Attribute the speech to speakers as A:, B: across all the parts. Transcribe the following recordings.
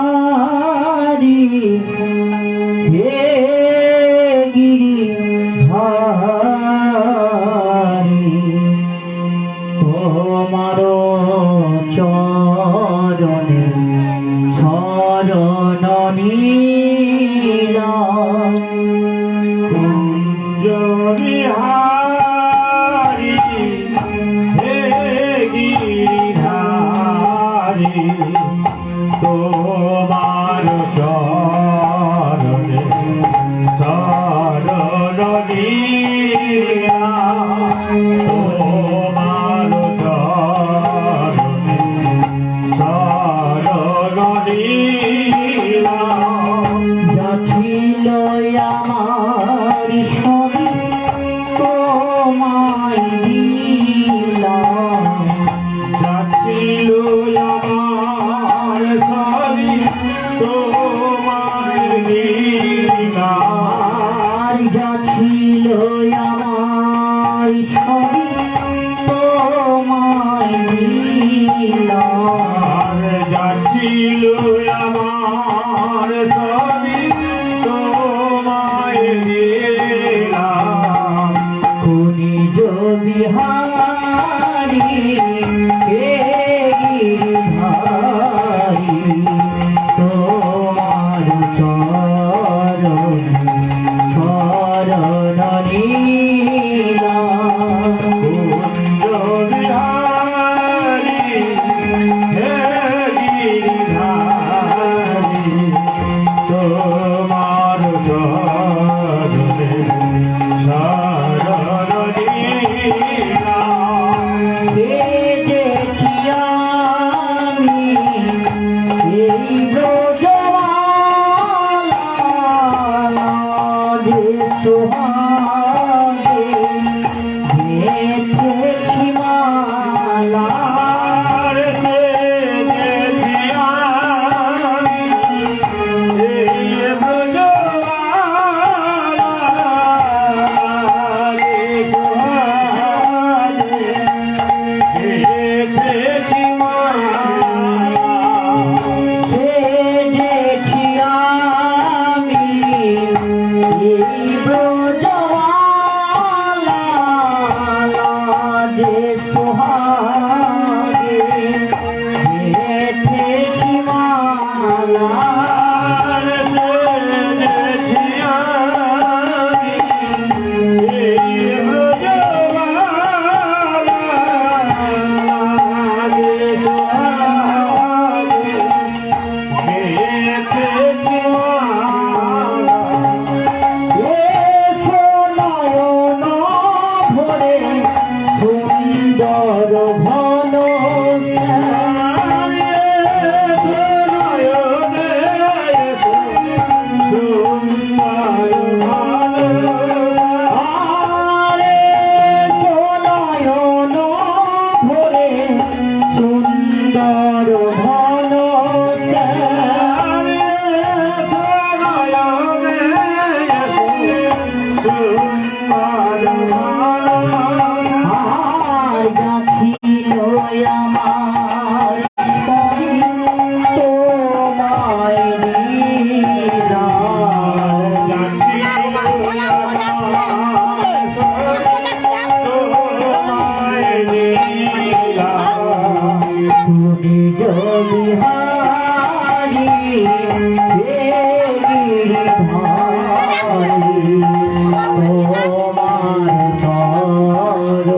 A: बिहारी हे गिरिधारी तोमारो चरणे
B: ছিল আমার সবই তোমায় দিলাম
A: খনিজ বিহারি হে গিরিধারি তোমার চরণ শরণ নিলাম
B: কুঞ্জ বিহারী হে গিরিধারী তোমার চরণে শরণ নিলাম
A: দেখেছি আমি এই ব্রজমালা সোহাগে দেখেছি মালা সেজেছি আমি এই ব্রজমালা যে সোহাগে দেখেছি মালা সুন্দর ঘন আরে সোনয়ন ভরে সুন্দর ঘন আর গাছিল আমার তোমায় তুমি বিহারি গিরিধারি তোমার চরণ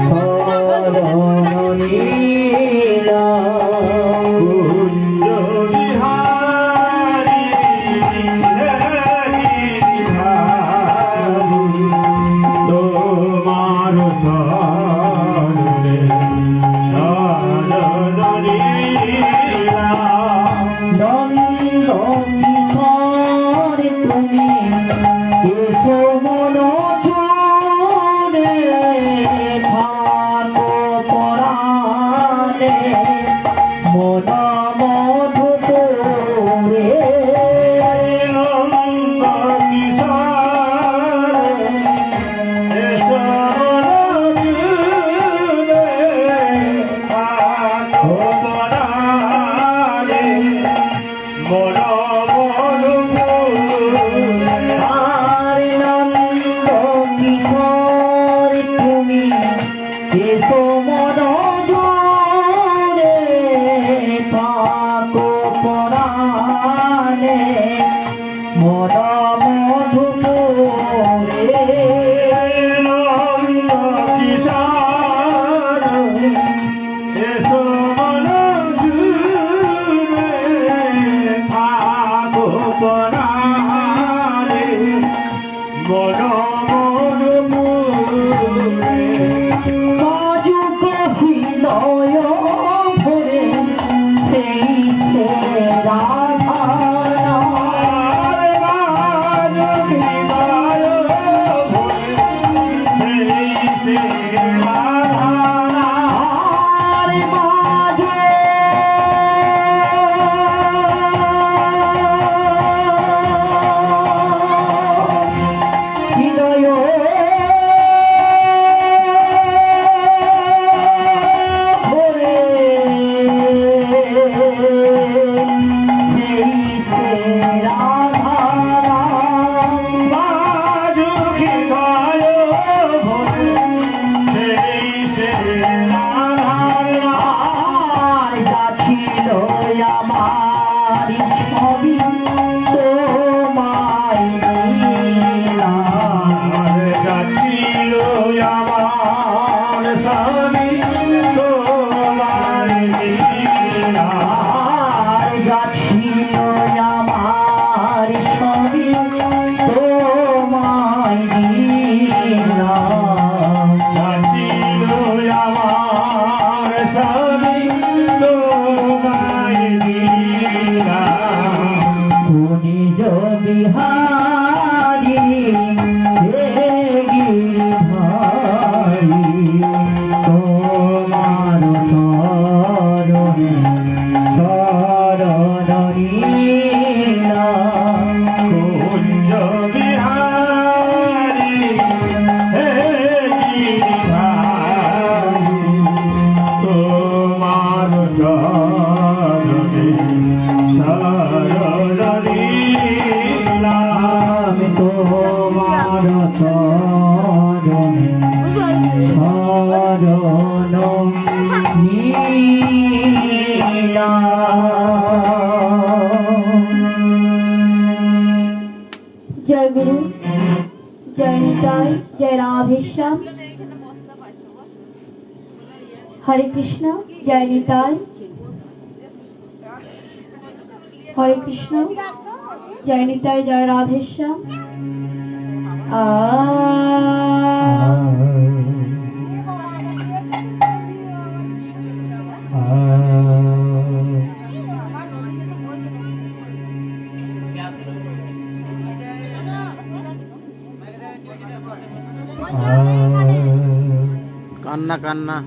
A: শরণ নিলাম
B: কুঞ্জ বিহারী তোমার চরণে শরণ নিলাম
A: নন্দ কিশোর তুমি এসো মন জুড়ে থাকো পরাণে মন মধুপুরে আর নন্দ কিশোর তুমি এসো মন জুড়ে থাকো পরাণে মন মধুপুরে কাজু কফি লয় ভরে সেই সে রাধা আমার সবই তোমায় দিলাম
B: আর যাচ্ছিল আমার স্বামী তোমায় দিলাম
A: আর যাচ্ছিল আমার সবই তোমায় দিলাম
B: যাচ্ছিল আমার স্বামী তোমায় দিলাম
A: কুনিজ বিহারী হে গিরিধারী তোমার চরণে শরণীলাম
B: কুঞ্জ বিহারী হে গিরিধারী তোমার চরণে শরণীলাম
A: আমি তোমার চরণে শরণ
C: জয় গুরু, জয় নিতাই, জয় রাধেশ্যাম। হরে কৃষ্ণ, জয় নিতাই, হরে কৃষ্ণ, জয় নিতাই, জয় রাধেশ্যাম।
D: কান্না কান্না